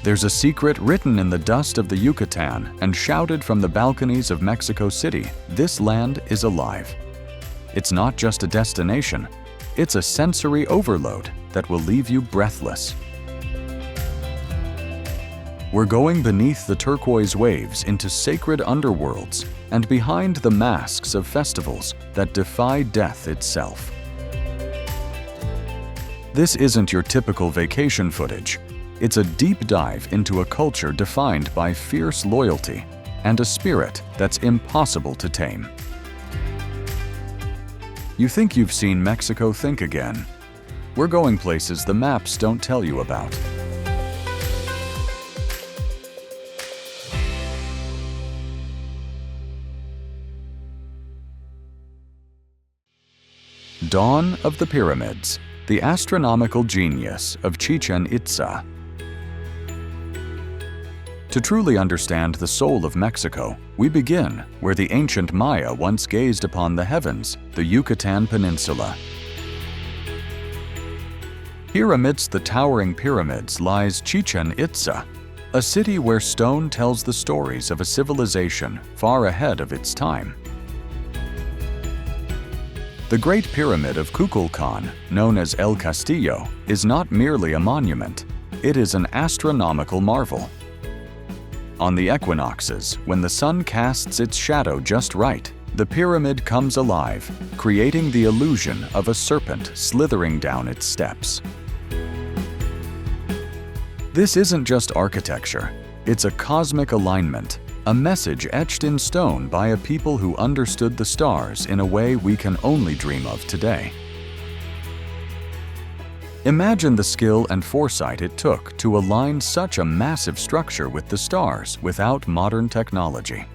There's a secret written in the dust of the Yucatan and shouted from the balconies of Mexico City. This land is alive. It's not just a destination, it's a sensory overload that will leave you breathless. We're going beneath the turquoise waves into sacred underworlds and behind the masks of festivals that defy death itself. This isn't your typical vacation footage. It's a deep dive into a culture defined by fierce loyalty and a spirit that's impossible to tame. You think you've seen Mexico? Think again. We're going places the maps don't tell you about. Dawn of the Pyramids, the astronomical genius of Chichen Itza. To truly understand the soul of Mexico, we begin where the ancient Maya once gazed upon the heavens, the Yucatan Peninsula. Here amidst the towering pyramids lies Chichen Itza, a city where stone tells the stories of a civilization far ahead of its time. The Great Pyramid of Kukulkan, known as El Castillo, is not merely a monument, it is an astronomical marvel. On the equinoxes, when the sun casts its shadow just right, the pyramid comes alive, creating the illusion of a serpent slithering down its steps. This isn't just architecture, it's a cosmic alignment, a message etched in stone by a people who understood the stars in a way we can only dream of today. Imagine the skill and foresight it took to align such a massive structure with the stars without modern technology.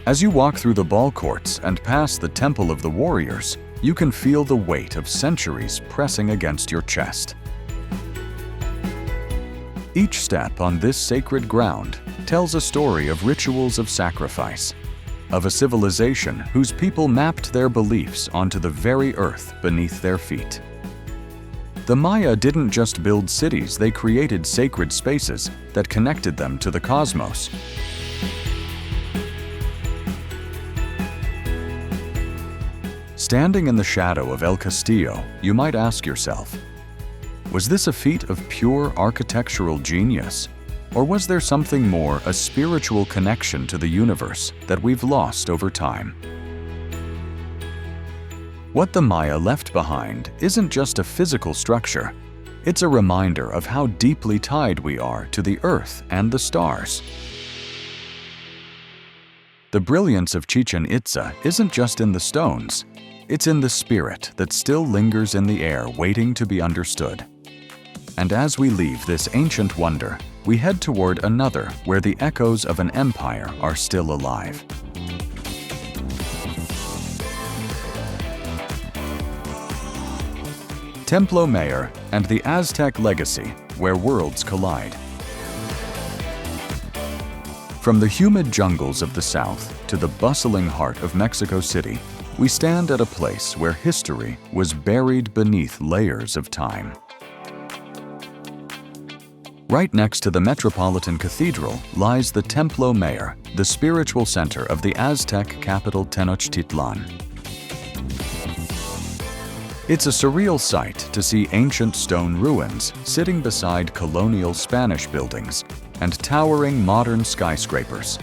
As you walk through the ball courts and past the Temple of the Warriors, you can feel the weight of centuries pressing against your chest. Each step on this sacred ground tells a story of rituals of sacrifice, of a civilization whose people mapped their beliefs onto the very earth beneath their feet. The Maya didn't just build cities, they created sacred spaces that connected them to the cosmos. Standing in the shadow of El Castillo, you might ask yourself, was this a feat of pure architectural genius? Or was there something more, a spiritual connection to the universe that we've lost over time? What the Maya left behind isn't just a physical structure, it's a reminder of how deeply tied we are to the earth and the stars. The brilliance of Chichen Itza isn't just in the stones, it's in the spirit that still lingers in the air waiting to be understood. And as we leave this ancient wonder, we head toward another where the echoes of an empire are still alive. Templo Mayor and the Aztec legacy, where worlds collide. From the humid jungles of the south to the bustling heart of Mexico City, we stand at a place where history was buried beneath layers of time. Right next to the Metropolitan Cathedral lies the Templo Mayor, the spiritual center of the Aztec capital Tenochtitlan. It's a surreal sight to see ancient stone ruins sitting beside colonial Spanish buildings and towering modern skyscrapers.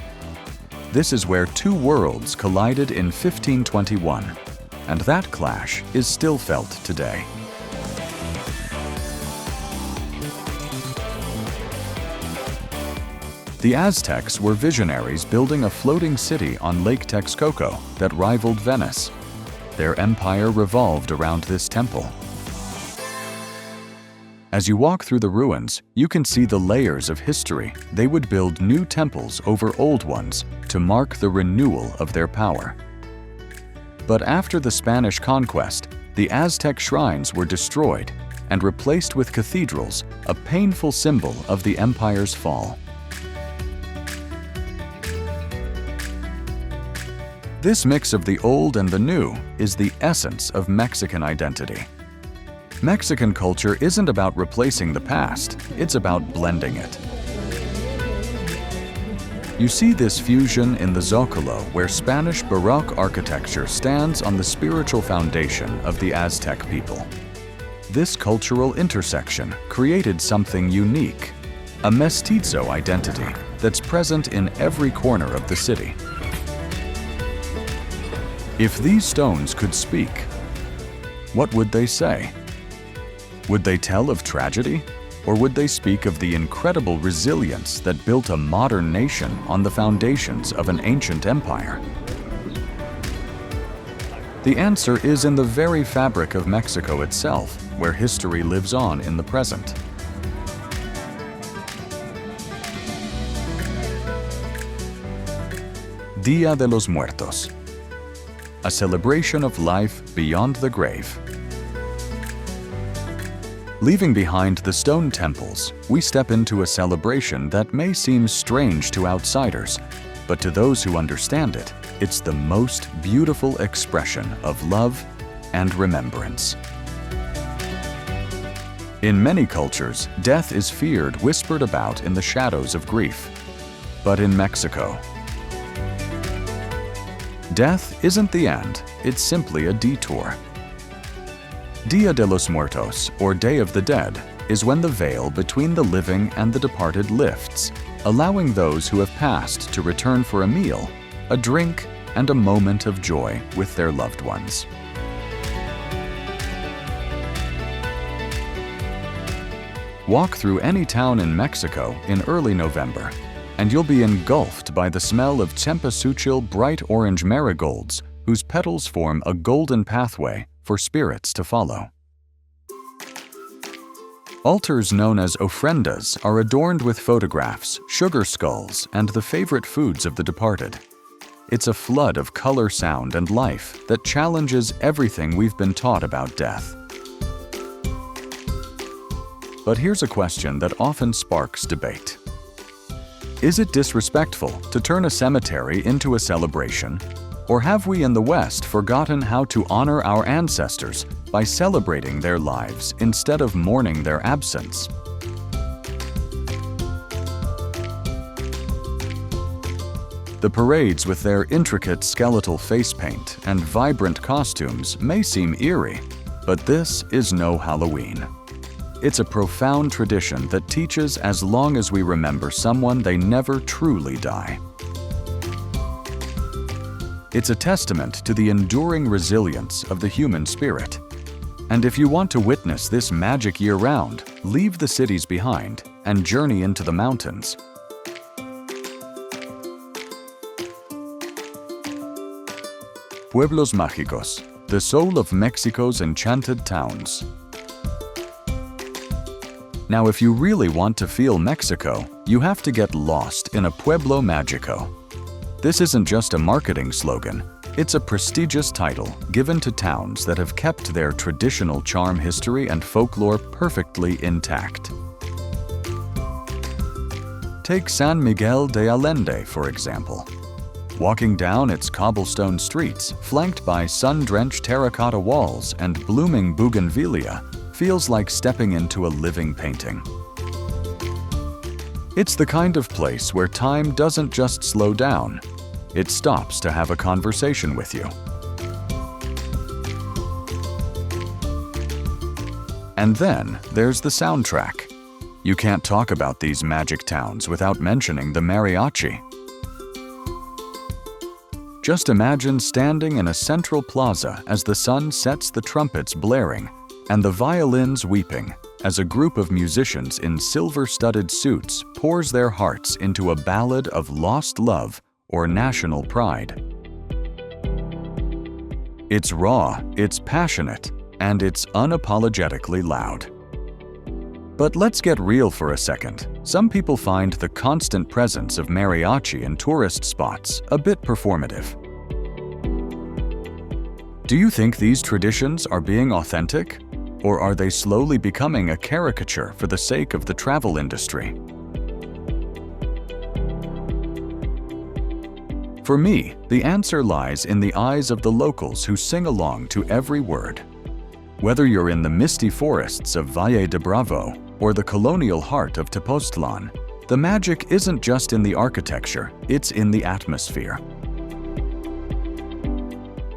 This is where two worlds collided in 1521, and that clash is still felt today. The Aztecs were visionaries building a floating city on Lake Texcoco that rivaled Venice. Their empire revolved around this temple. As you walk through the ruins, you can see the layers of history. They would build new temples over old ones to mark the renewal of their power. But after the Spanish conquest, the Aztec shrines were destroyed and replaced with cathedrals, a painful symbol of the empire's fall. This mix of the old and the new is the essence of Mexican identity. Mexican culture isn't about replacing the past, it's about blending it. You see this fusion in the Zócalo, where Spanish Baroque architecture stands on the spiritual foundation of the Aztec people. This cultural intersection created something unique, a mestizo identity that's present in every corner of the city. If these stones could speak, what would they say? Would they tell of tragedy? Or would they speak of the incredible resilience that built a modern nation on the foundations of an ancient empire? The answer is in the very fabric of Mexico itself, where history lives on in the present. Día de los Muertos, a celebration of life beyond the grave. Leaving behind the stone temples, we step into a celebration that may seem strange to outsiders, but to those who understand it, it's the most beautiful expression of love and remembrance. In many cultures, death is feared, whispered about in the shadows of grief. But in Mexico, death isn't the end, it's simply a detour. Día de los Muertos, or Day of the Dead, is when the veil between the living and the departed lifts, allowing those who have passed to return for a meal, a drink, and a moment of joy with their loved ones. Walk through any town in Mexico in early November, and you'll be engulfed by the smell of cempasúchil bright orange marigolds whose petals form a golden pathway for spirits to follow. Altars known as ofrendas are adorned with photographs, sugar skulls, and the favorite foods of the departed. It's a flood of color, sound, and life that challenges everything we've been taught about death. But here's a question that often sparks debate. Is it disrespectful to turn a cemetery into a celebration? Or have we in the West forgotten how to honor our ancestors by celebrating their lives instead of mourning their absence? The parades with their intricate skeletal face paint and vibrant costumes may seem eerie, but this is no Halloween. It's a profound tradition that teaches as long as we remember someone, they never truly die. It's a testament to the enduring resilience of the human spirit. And if you want to witness this magic year-round, leave the cities behind and journey into the mountains. Pueblos Mágicos, the soul of Mexico's enchanted towns. Now, if you really want to feel Mexico, you have to get lost in a Pueblo Mágico. This isn't just a marketing slogan, it's a prestigious title given to towns that have kept their traditional charm, history, and folklore perfectly intact. Take San Miguel de Allende, for example. Walking down its cobblestone streets, flanked by sun-drenched terracotta walls and blooming bougainvillea, feels like stepping into a living painting. It's the kind of place where time doesn't just slow down, it stops to have a conversation with you. And then there's the soundtrack. You can't talk about these magic towns without mentioning the mariachi. Just imagine standing in a central plaza as the sun sets, the trumpets blaring, and the violins weeping, as a group of musicians in silver-studded suits pours their hearts into a ballad of lost love or national pride. It's raw, it's passionate, and it's unapologetically loud. But let's get real for a second. Some people find the constant presence of mariachi in tourist spots a bit performative. Do you think these traditions are being authentic? Or are they slowly becoming a caricature for the sake of the travel industry? For me, the answer lies in the eyes of the locals who sing along to every word. Whether you're in the misty forests of Valle de Bravo or the colonial heart of Tepoztlan, the magic isn't just in the architecture, it's in the atmosphere.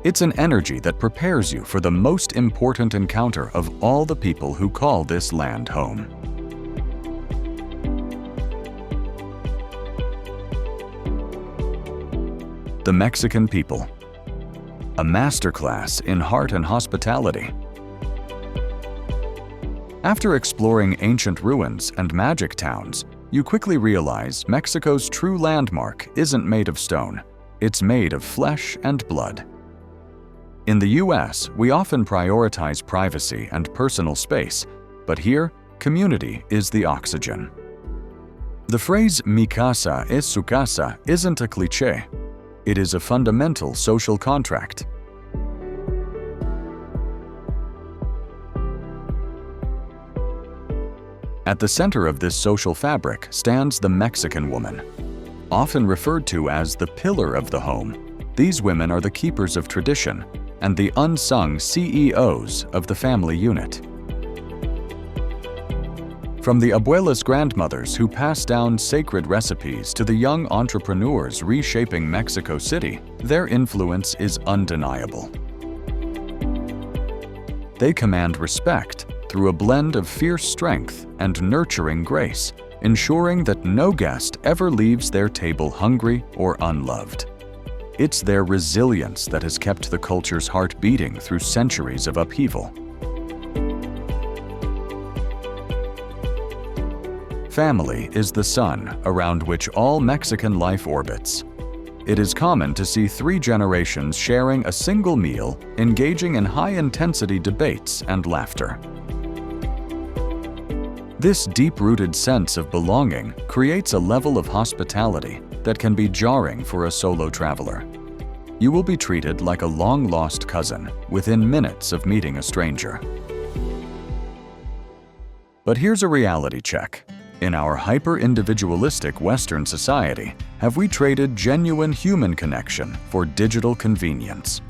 It's an energy that prepares you for the most important encounter of all the people who call this land home. The Mexican people. A masterclass in heart and hospitality. After exploring ancient ruins and magic towns, you quickly realize Mexico's true landmark isn't made of stone. It's made of flesh and blood. In the US, we often prioritize privacy and personal space, but here, community is the oxygen. The phrase "mi casa es su casa" isn't a cliché. It is a fundamental social contract. At the center of this social fabric stands the Mexican woman. Often referred to as the pillar of the home, these women are the keepers of tradition and the unsung CEOs of the family unit. From the abuelas grandmothers who pass down sacred recipes to the young entrepreneurs reshaping Mexico City, their influence is undeniable. They command respect through a blend of fierce strength and nurturing grace, ensuring that no guest ever leaves their table hungry or unloved. It's their resilience that has kept the culture's heart beating through centuries of upheaval. Family is the sun around which all Mexican life orbits. It is common to see 3 generations sharing a single meal, engaging in high-intensity debates and laughter. This deep-rooted sense of belonging creates a level of hospitality that can be jarring for a solo traveler. You will be treated like a long-lost cousin within minutes of meeting a stranger. But here's a reality check. In our hyper-individualistic Western society, have we traded genuine human connection for digital convenience?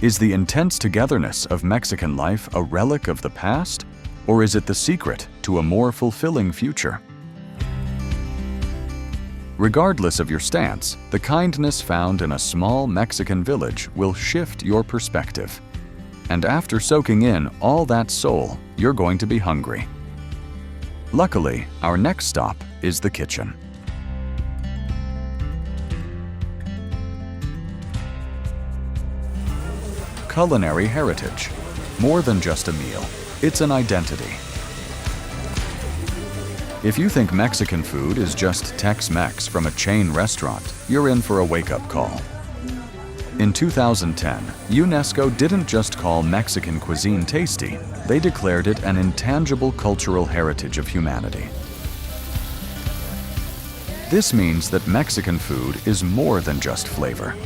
Is the intense togetherness of Mexican life a relic of the past, or is it the secret to a more fulfilling future? Regardless of your stance, the kindness found in a small Mexican village will shift your perspective. And after soaking in all that soul, you're going to be hungry. Luckily, our next stop is the kitchen. Culinary heritage. More than just a meal, it's an identity. If you think Mexican food is just Tex-Mex from a chain restaurant, you're in for a wake-up call. In 2010, UNESCO didn't just call Mexican cuisine tasty, they declared it an intangible cultural heritage of humanity. This means that Mexican food is more than just flavor.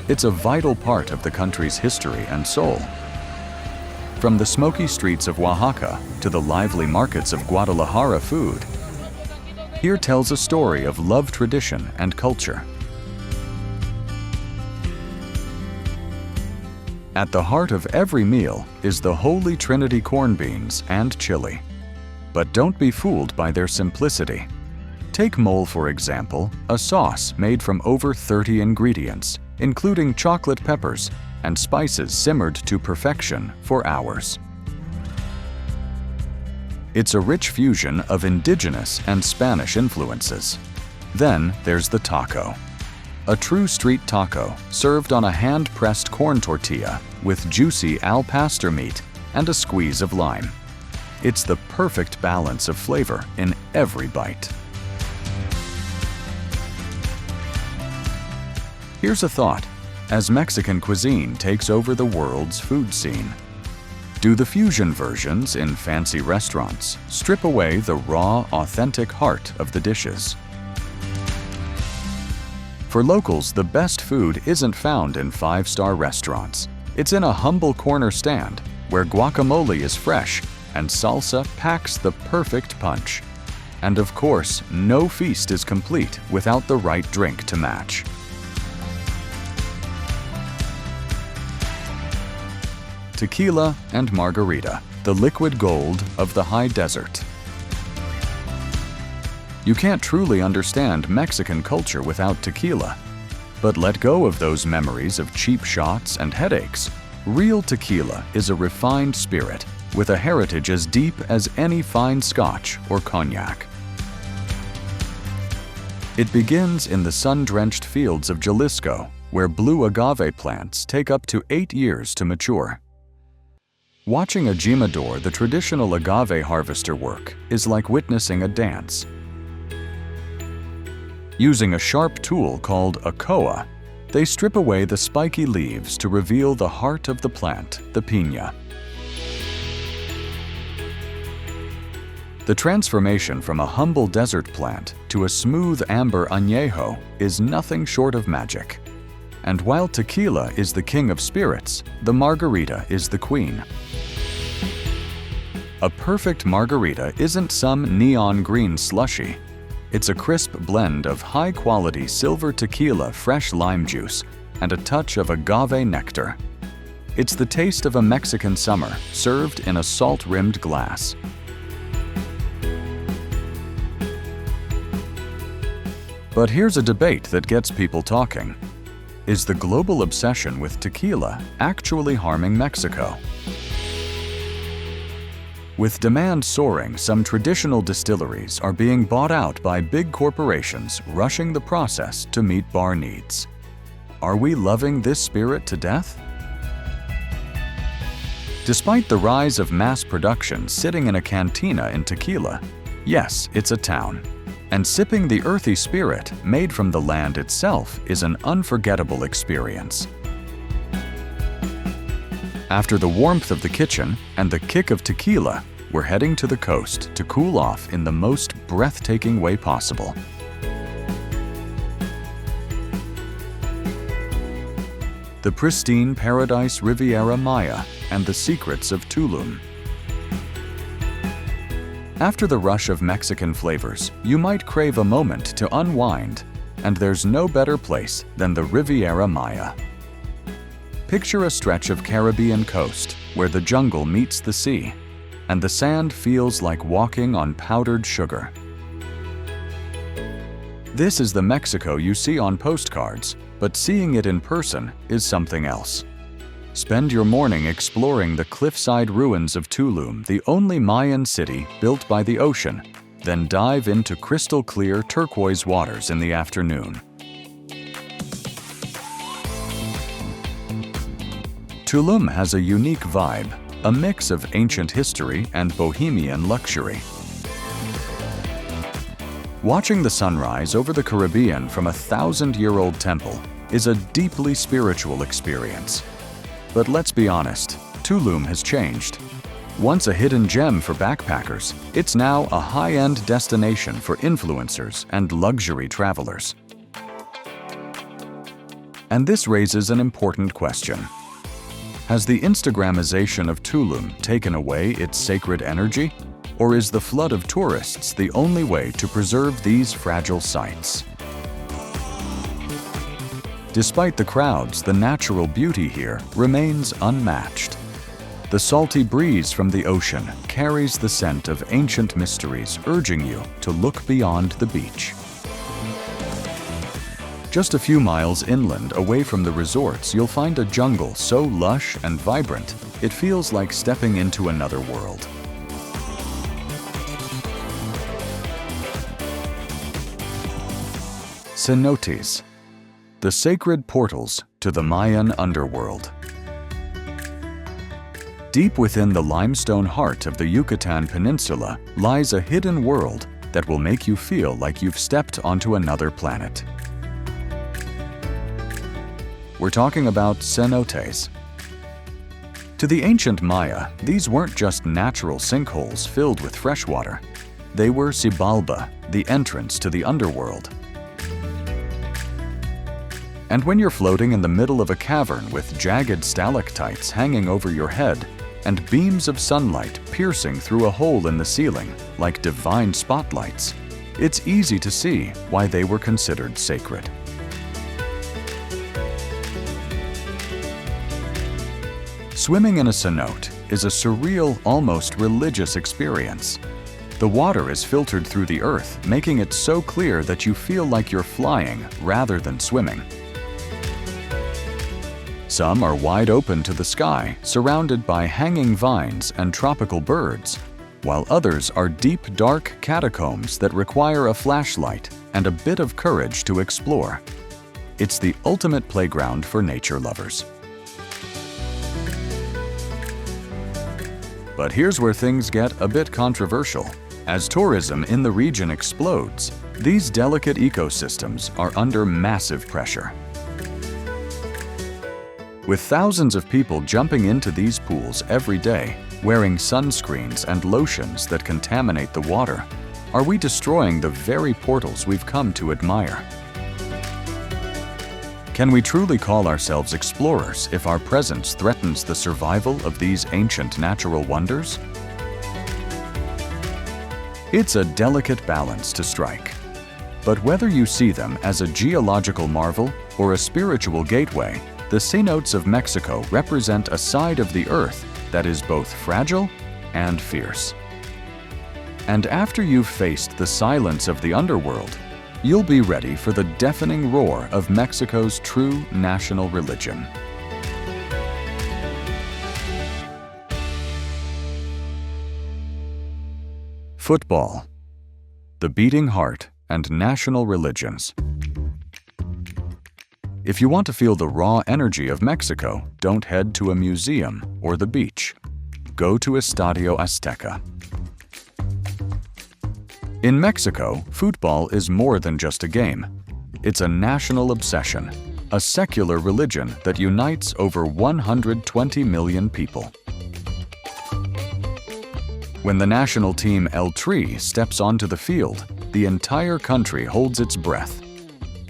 It's a vital part of the country's history and soul. From the smoky streets of Oaxaca to the lively markets of Guadalajara, food here tells a story of love, tradition, and culture. At the heart of every meal is the Holy Trinity corned beans and chili. But don't be fooled by their simplicity. Take mole, for example, a sauce made from over 30 ingredients, including chocolate peppers and spices simmered to perfection for hours. It's a rich fusion of indigenous and Spanish influences. Then there's the taco. A true street taco served on a hand-pressed corn tortilla with juicy al pastor meat and a squeeze of lime. It's the perfect balance of flavor in every bite. Here's a thought. As Mexican cuisine takes over the world's food scene, do the fusion versions in fancy restaurants strip away the raw, authentic heart of the dishes? For locals, the best food isn't found in 5-star restaurants. It's in a humble corner stand where guacamole is fresh and salsa packs the perfect punch. And of course, no feast is complete without the right drink to match. tequila and margarita, the liquid gold of the high desert. You can't truly understand Mexican culture without tequila. But let go of those memories of cheap shots and headaches. Real tequila is a refined spirit with a heritage as deep as any fine Scotch or cognac. It begins in the sun-drenched fields of Jalisco, where blue agave plants take up to 8 years to mature. Watching a jimador, the traditional agave harvester, work is like witnessing a dance. Using a sharp tool called a koa, they strip away the spiky leaves to reveal the heart of the plant, the piña. The transformation from a humble desert plant to a smooth amber añejo is nothing short of magic. And while tequila is the king of spirits, the margarita is the queen. A perfect margarita isn't some neon green slushie. It's a crisp blend of high-quality silver tequila fresh lime juice and a touch of agave nectar. It's the taste of a Mexican summer served in a salt-rimmed glass. But here's a debate that gets people talking. Is the global obsession with tequila actually harming Mexico? With demand soaring, some traditional distilleries are being bought out by big corporations rushing the process to meet bar needs. Are we loving this spirit to death? Despite the rise of mass production sitting in a cantina in tequila, yes, it's a town. And sipping the earthy spirit made from the land itself is an unforgettable experience. After the warmth of the kitchen and the kick of tequila, we're heading to the coast to cool off in the most breathtaking way possible. The pristine Paradise Riviera Maya and the secrets of Tulum. After the rush of Mexican flavors, you might crave a moment to unwind, and there's no better place than the Riviera Maya. Picture a stretch of Caribbean coast where the jungle meets the sea, and the sand feels like walking on powdered sugar. This is the Mexico you see on postcards, but seeing it in person is something else. Spend your morning exploring the cliffside ruins of Tulum, the only Mayan city built by the ocean, then dive into crystal-clear turquoise waters in the afternoon. Tulum has a unique vibe, a mix of ancient history and bohemian luxury. Watching the sunrise over the Caribbean from a 1,000-year-old temple is a deeply spiritual experience. But let's be honest, Tulum has changed. Once a hidden gem for backpackers, it's now a high-end destination for influencers and luxury travelers. And this raises an important question. Has the Instagramization of Tulum taken away its sacred energy? Or is the flood of tourists the only way to preserve these fragile sites? Despite the crowds, the natural beauty here remains unmatched. The salty breeze from the ocean carries the scent of ancient mysteries, urging you to look beyond the beach. Just a few miles inland away from the resorts, you'll find a jungle so lush and vibrant, it feels like stepping into another world. Cenotes, the sacred portals to the Mayan underworld. Deep within the limestone heart of the Yucatan Peninsula lies a hidden world that will make you feel like you've stepped onto another planet. We're talking about cenotes. To the ancient Maya, these weren't just natural sinkholes filled with fresh water. They were Xibalba, the entrance to the underworld. And when you're floating in the middle of a cavern with jagged stalactites hanging over your head and beams of sunlight piercing through a hole in the ceiling like divine spotlights, it's easy to see why they were considered sacred. Swimming in a cenote is a surreal, almost religious experience. The water is filtered through the earth, making it so clear that you feel like you're flying rather than swimming. Some are wide open to the sky, surrounded by hanging vines and tropical birds, while others are deep, dark catacombs that require a flashlight and a bit of courage to explore. It's the ultimate playground for nature lovers. But here's where things get a bit controversial. As tourism in the region explodes, these delicate ecosystems are under massive pressure. With thousands of people jumping into these pools every day, wearing sunscreens and lotions that contaminate the water, are we destroying the very portals we've come to admire? Can we truly call ourselves explorers if our presence threatens the survival of these ancient natural wonders? It's a delicate balance to strike. But whether you see them as a geological marvel or a spiritual gateway, the cenotes of Mexico represent a side of the earth that is both fragile and fierce. And after you've faced the silence of the underworld, you'll be ready for the deafening roar of Mexico's true national religion. Football, the beating heart and national religions. If you want to feel the raw energy of Mexico, don't head to a museum or the beach. Go to Estadio Azteca. In Mexico, football is more than just a game. It's a national obsession, a secular religion that unites over 120 million people. When the national team El Tri steps onto the field, the entire country holds its breath.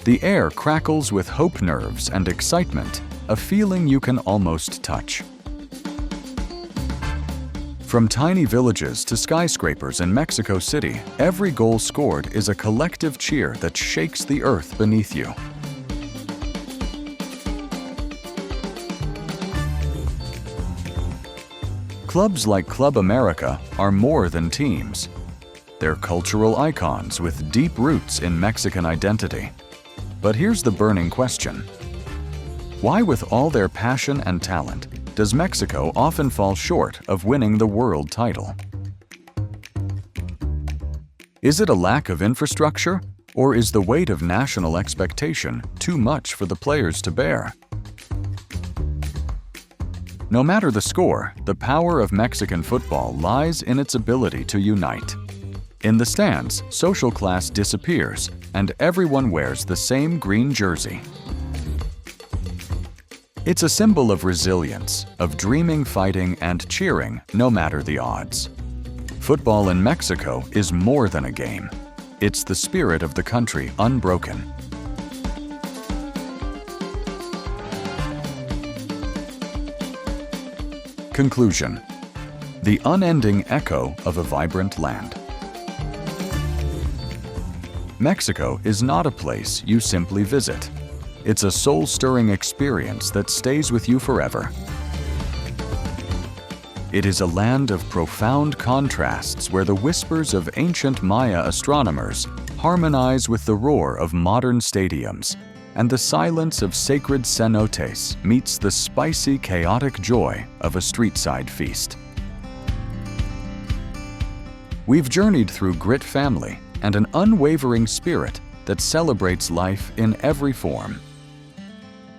The air crackles with hope nerves and excitement, a feeling you can almost touch. From tiny villages to skyscrapers in Mexico City, every goal scored is a collective cheer that shakes the earth beneath you. Clubs like Club America are more than teams. They're cultural icons with deep roots in Mexican identity. But here's the burning question. Why, with all their passion and talent, does Mexico often fall short of winning the world title? Is it a lack of infrastructure, or is the weight of national expectation too much for the players to bear? No matter the score, the power of Mexican football lies in its ability to unite. In the stands, social class disappears, and everyone wears the same green jersey. It's a symbol of resilience, of dreaming, fighting, and cheering no matter the odds. Football in Mexico is more than a game. It's the spirit of the country unbroken. Conclusion: the unending echo of a vibrant land. Mexico is not a place you simply visit. It's a soul-stirring experience that stays with you forever. It is a land of profound contrasts where the whispers of ancient Maya astronomers harmonize with the roar of modern stadiums, and the silence of sacred cenotes meets the spicy, chaotic joy of a street-side feast. We've journeyed through grit family and an unwavering spirit that celebrates life in every form.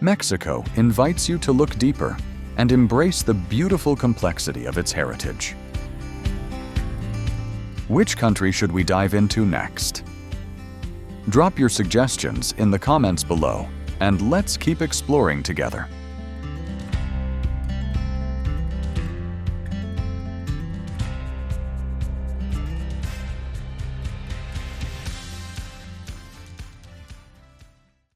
Mexico invites you to look deeper and embrace the beautiful complexity of its heritage. Which country should we dive into next? Drop your suggestions in the comments below, and let's keep exploring together.